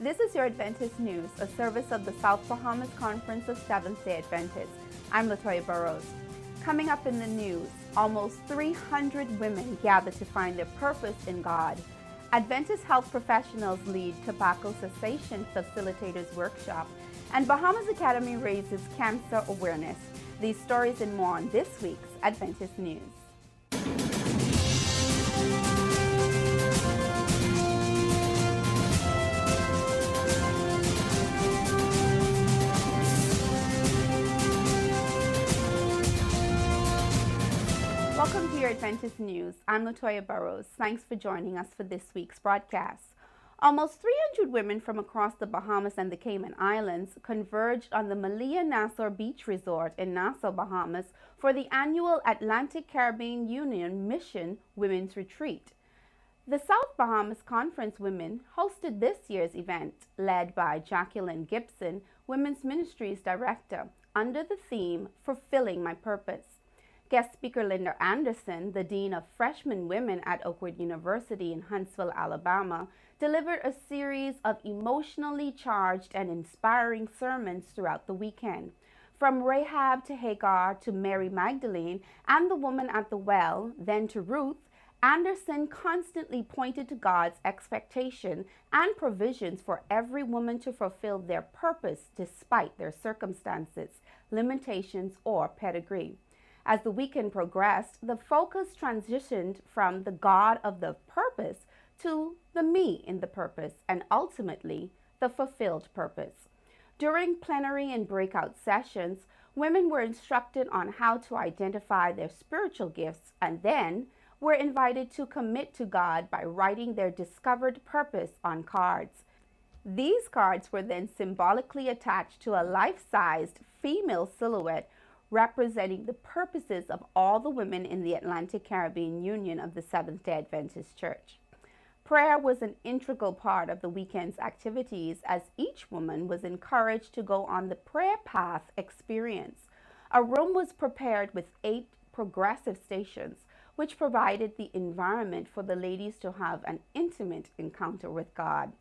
This is your Adventist News, a service of the South Bahamas Conference of Seventh-day Adventists. I'm Latoya Burrows. Coming up in the news, almost 300 women gather to find their purpose in God. Adventist health professionals lead tobacco cessation facilitators workshop, and Bahamas Academy raises cancer awareness. These stories and more on this week's Adventist News. Welcome to your Adventist News. I'm Latoya Burrows. Thanks for joining us for this week's broadcast. Almost 300 women from across the Bahamas and the Cayman Islands converged on the Malia Nassau Beach Resort in Nassau, Bahamas for the annual Atlantic Caribbean Union Mission Women's Retreat. The South Bahamas Conference women hosted this year's event, led by Jacqueline Gibson, Women's Ministries Director, under the theme, Fulfilling My Purpose. Guest speaker Linda Anderson, the Dean of Freshman Women at Oakwood University in Huntsville, Alabama, delivered a series of emotionally charged and inspiring sermons throughout the weekend. From Rahab to Hagar to Mary Magdalene and the woman at the well, then to Ruth, Anderson constantly pointed to God's expectation and provisions for every woman to fulfill their purpose despite their circumstances, limitations, or pedigree. As the weekend progressed, the focus transitioned from the God of the purpose to the me in the purpose, and ultimately, the fulfilled purpose. During plenary and breakout sessions, women were instructed on how to identify their spiritual gifts and then were invited to commit to God by writing their discovered purpose on cards. These cards were then symbolically attached to a life-sized female silhouette representing the purposes of all the women in the Atlantic Caribbean Union of the Seventh-day Adventist Church. Prayer was an integral part of the weekend's activities as each woman was encouraged to go on the prayer path experience. A room was prepared with 8 progressive stations, which provided the environment for the ladies to have an intimate encounter with God.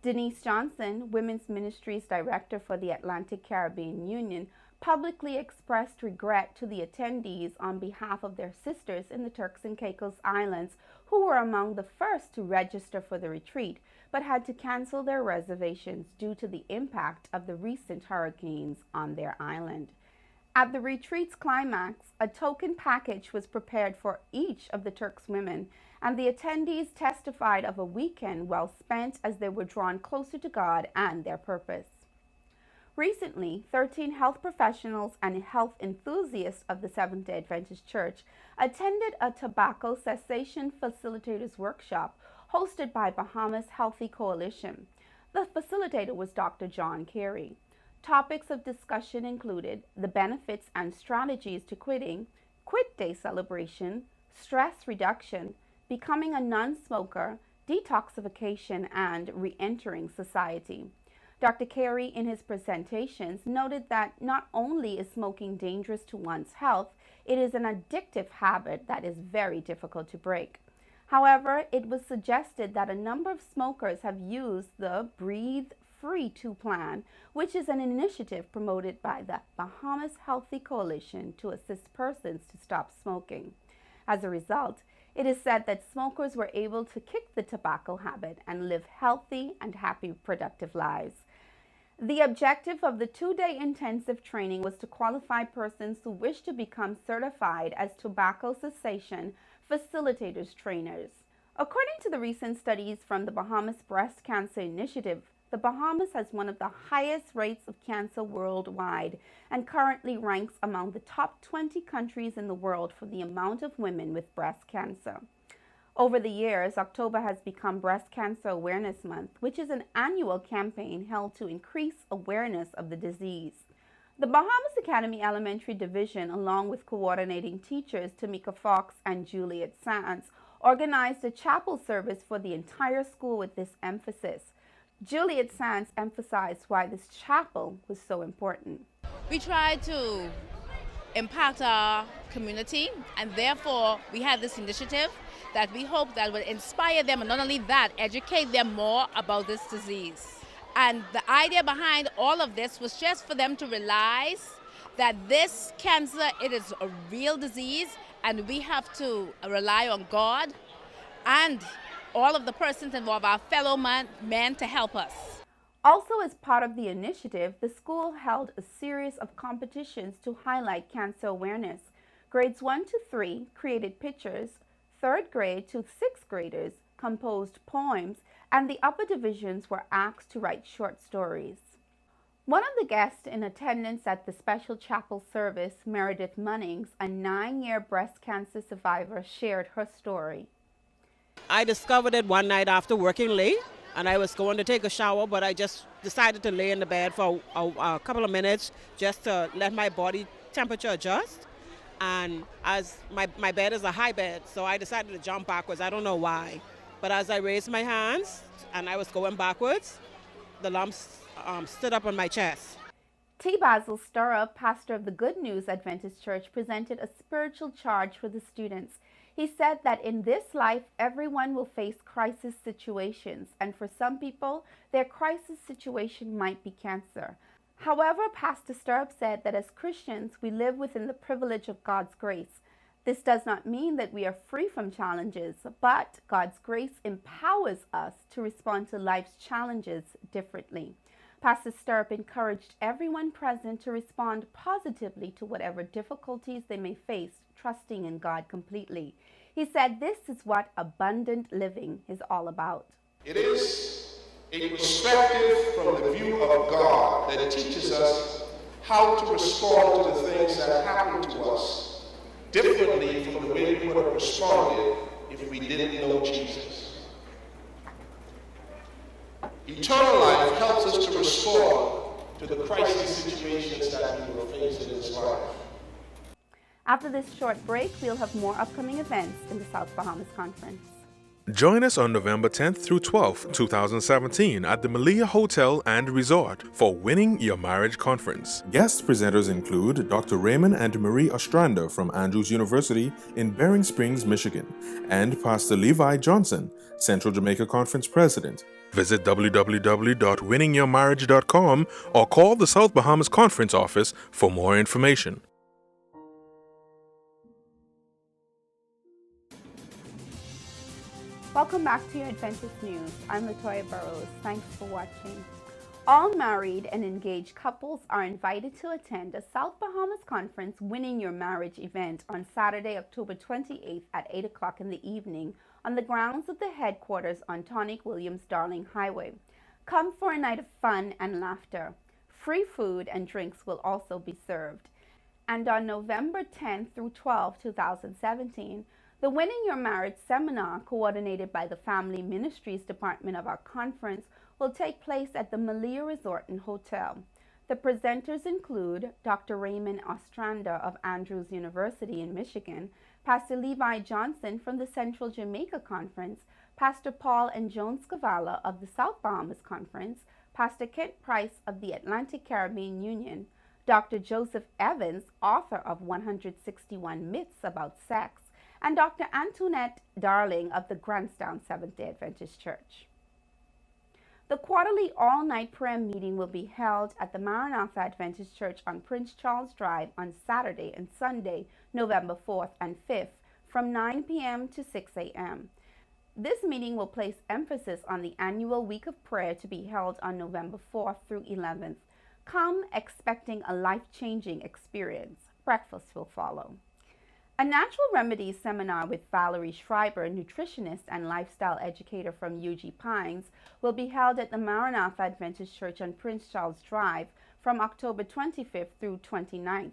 Denise Johnson, Women's Ministries Director for the Atlantic Caribbean Union, publicly expressed regret to the attendees on behalf of their sisters in the Turks and Caicos Islands who were among the first to register for the retreat but had to cancel their reservations due to the impact of the recent hurricanes on their island. At the retreat's climax, a token package was prepared for each of the Turks women, and the attendees testified of a weekend well spent as they were drawn closer to God and their purpose. Recently, 13 health professionals and health enthusiasts of the Seventh-day Adventist Church attended a tobacco cessation facilitators workshop hosted by Bahamas Healthy Coalition. The facilitator was Dr. John Carey. Topics of discussion included the benefits and strategies to quitting, quit day celebration, stress reduction, becoming a non-smoker, detoxification, and re-entering society. Dr. Carey, in his presentations, noted that not only is smoking dangerous to one's health, it is an addictive habit that is very difficult to break. However, it was suggested that a number of smokers have used the Breathe Free 2 plan, which is an initiative promoted by the Bahamas Healthy Coalition to assist persons to stop smoking. As a result, it is said that smokers were able to kick the tobacco habit and live healthy and happy, productive lives. The objective of the 2-day intensive training was to qualify persons who wish to become certified as tobacco cessation facilitators trainers. According to the recent studies from the Bahamas Breast Cancer Initiative, the Bahamas has one of the highest rates of cancer worldwide and currently ranks among the top 20 countries in the world for the amount of women with breast cancer. Over the years, October has become Breast Cancer Awareness Month, which is an annual campaign held to increase awareness of the disease. The Bahamas Academy Elementary Division, along with coordinating teachers Tamika Fox and Juliet Sands, organized a chapel service for the entire school with this emphasis. Juliet Sands emphasized why this chapel was so important. We try to impact our community, and therefore we have this initiative that we hope that will inspire them, and not only that, educate them more about this disease. And the idea behind all of this was just for them to realize that this cancer, it is a real disease, and we have to rely on God and all of the persons involved, our fellow men, to help us. Also, as part of the initiative, the school held a series of competitions to highlight cancer awareness. Grades 1 to 3 created pictures, 3rd grade to 6th graders composed poems, and the upper divisions were asked to write short stories. One of the guests in attendance at the special chapel service, Meredith Munnings, a 9-year breast cancer survivor, shared her story. I discovered it one night after working late, and I was going to take a shower, but I just decided to lay in the bed for a couple of minutes just to let my body temperature adjust. And as my bed is a high bed, so I decided to jump backwards. I don't know why. But as I raised my hands and I was going backwards, the lumps stood up on my chest. T. Basil Stirrup, pastor of the Good News Adventist Church, presented a spiritual charge for the students. He said that in this life, everyone will face crisis situations, and for some people, their crisis situation might be cancer. However, Pastor Stirrup said that as Christians, we live within the privilege of God's grace. This does not mean that we are free from challenges, but God's grace empowers us to respond to life's challenges differently. Pastor Stirrup encouraged everyone present to respond positively to whatever difficulties they may face, trusting in God completely. He said this is what abundant living is all about. It is a perspective from the view of God that teaches us how to respond to the things that happen to us differently from the way we would have responded if we didn't know Jesus. Eternal life helps us to respond to the crisis situations that we will face in this life. After this short break, we'll have more upcoming events in the South Bahamas Conference. Join us on November 10th through 12th, 2017 at the Malia Hotel and Resort for Winning Your Marriage Conference. Guest presenters include Dr. Raymond and Marie Ostrander from Andrews University in Bering Springs, Michigan, and Pastor Levi Johnson, Central Jamaica Conference President. Visit www.winningyourmarriage.com or call the South Bahamas Conference office for more information. Welcome back to your Adventist News. I'm Latoya Burrows. Thanks for watching. All married and engaged couples are invited to attend a South Bahamas Conference Winning Your Marriage event on Saturday, October 28th at 8 o'clock in the evening on the grounds of the headquarters on Tonic Williams Darling Highway. Come for a night of fun and laughter. Free food and drinks will also be served. And on November 10th through 12th, 2017, the Winning Your Marriage seminar, coordinated by the Family Ministries Department of our conference, will take place at the Malia Resort and Hotel. The presenters include Dr. Raymond Ostrander of Andrews University in Michigan, Pastor Levi Johnson from the Central Jamaica Conference, Pastor Paul and Joan Scavala of the South Bahamas Conference, Pastor Kent Price of the Atlantic Caribbean Union, Dr. Joseph Evans, author of 161 Myths About Sex, and Dr. Antoinette Darling of the Grandstown Seventh-day Adventist Church. The quarterly all-night prayer meeting will be held at the Maranatha Adventist Church on Prince Charles Drive on Saturday and Sunday, November 4th and 5th, from 9 p.m. to 6 a.m. This meeting will place emphasis on the annual week of prayer to be held on November 4th through 11th. Come expecting a life-changing experience. Breakfast will follow. A natural remedies seminar with Valerie Schreiber, nutritionist and lifestyle educator from UG Pines, will be held at the Maranatha Adventist Church on Prince Charles Drive from October 25th through 29th.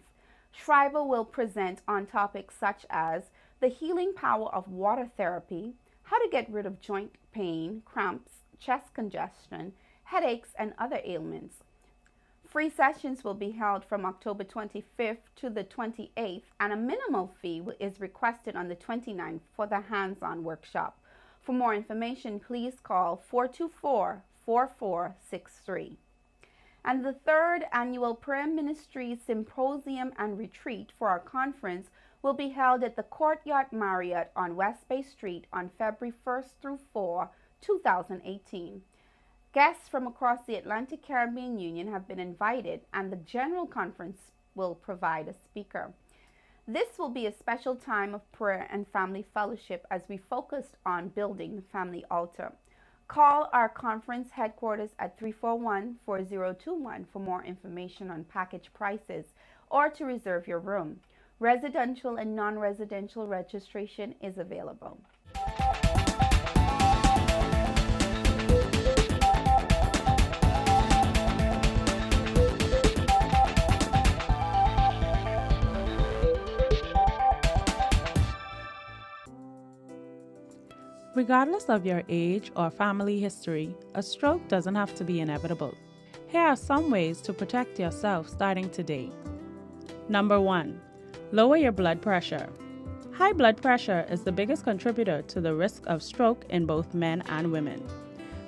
Schreiber will present on topics such as the healing power of water therapy, how to get rid of joint pain, cramps, chest congestion, headaches, and other ailments. Free sessions will be held from October 25th to the 28th, and a minimal fee is requested on the 29th for the hands-on workshop. For more information, please call 424-4463. And the third annual Prayer Ministry Symposium and Retreat for our conference will be held at the Courtyard Marriott on West Bay Street on February 1st through 4, 2018. Guests from across the Atlantic Caribbean Union have been invited, and the General Conference will provide a speaker. This will be a special time of prayer and family fellowship as we focused on building the family altar. Call our conference headquarters at 341-4021 for more information on package prices or to reserve your room. Residential and non-residential registration is available. Regardless of your age or family history, a stroke doesn't have to be inevitable. Here are some ways to protect yourself starting today. Number 1. Lower your blood pressure. High blood pressure is the biggest contributor to the risk of stroke in both men and women.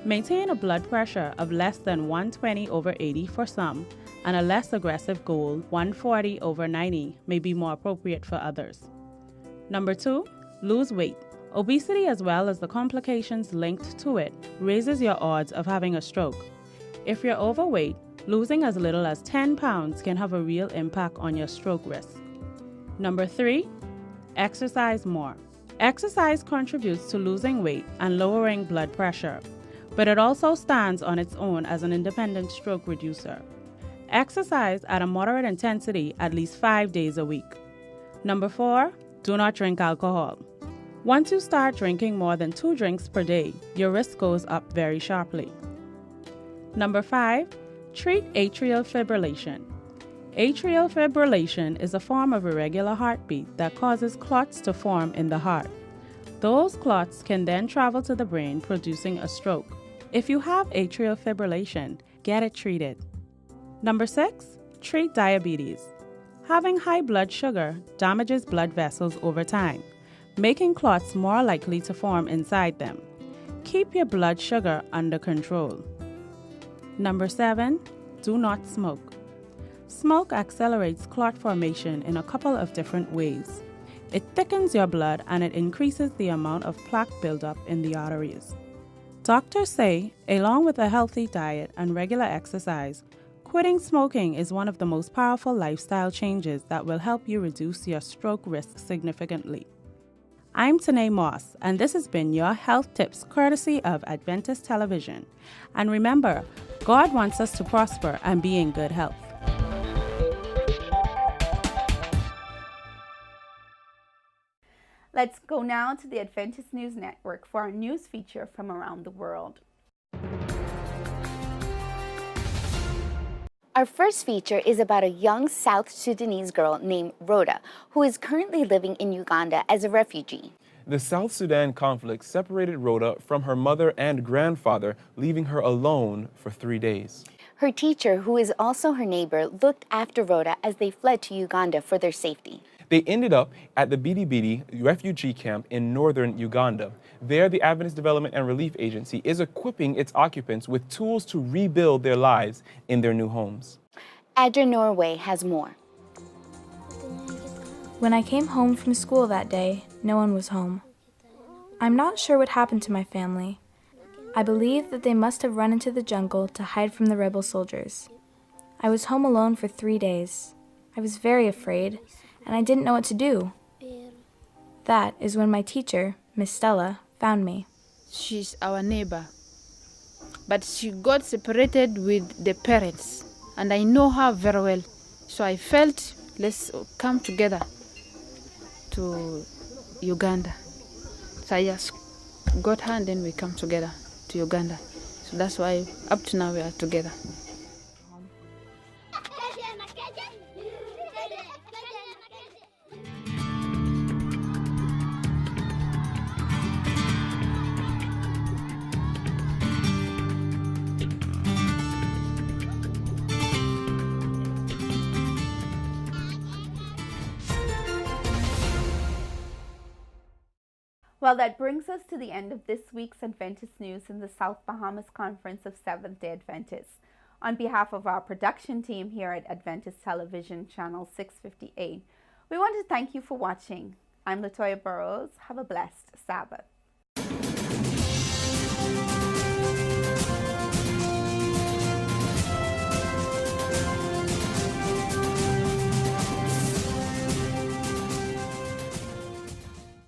Maintain a blood pressure of less than 120/80 for some, and a less aggressive goal, 140/90, may be more appropriate for others. Number 2. Lose weight. Obesity, as well as the complications linked to it, raises your odds of having a stroke. If you're overweight, losing as little as 10 pounds can have a real impact on your stroke risk. Number 3, exercise more. Exercise contributes to losing weight and lowering blood pressure, but it also stands on its own as an independent stroke reducer. Exercise at a moderate intensity at least 5 days a week. Number 4, do not drink alcohol. Once you start drinking more than 2 drinks per day, your risk goes up very sharply. Number 5, treat atrial fibrillation. Atrial fibrillation is a form of irregular heartbeat that causes clots to form in the heart. Those clots can then travel to the brain, producing a stroke. If you have atrial fibrillation, get it treated. Number 6, treat diabetes. Having high blood sugar damages blood vessels over time, making clots more likely to form inside them. Keep your blood sugar under control. Number 7, do not smoke. Smoke accelerates clot formation in a couple of different ways. It thickens your blood and it increases the amount of plaque buildup in the arteries. Doctors say, along with a healthy diet and regular exercise, quitting smoking is one of the most powerful lifestyle changes that will help you reduce your stroke risk significantly. I'm Tanae Moss, and this has been your health tips courtesy of Adventist Television. And remember, God wants us to prosper and be in good health. Let's go now to the Adventist News Network for our news feature from around the world. Our first feature is about a young South Sudanese girl named Rhoda, who is currently living in Uganda as a refugee. The South Sudan conflict separated Rhoda from her mother and grandfather, leaving her alone for 3 days. Her teacher, who is also her neighbor, looked after Rhoda as they fled to Uganda for their safety. They ended up at the Bidibidi refugee camp in northern Uganda. There, the Adventist Development and Relief Agency is equipping its occupants with tools to rebuild their lives in their new homes. Adra Norway has more. When I came home from school that day, no one was home. I'm not sure what happened to my family. I believe that they must have run into the jungle to hide from the rebel soldiers. I was home alone for 3 days. I was very afraid, and I didn't know what to do. That is when my teacher, Miss Stella, found me. She's our neighbor, but she got separated with the parents, and I know her very well. So I felt, let's come together to Uganda. So I just got her and then we come together to Uganda. So that's why up to now we are together. Well, that brings us to the end of this week's Adventist News in the South Bahamas Conference of Seventh-day Adventists. On behalf of our production team here at Adventist Television Channel 658, we want to thank you for watching. I'm Latoya Burrows. Have a blessed Sabbath.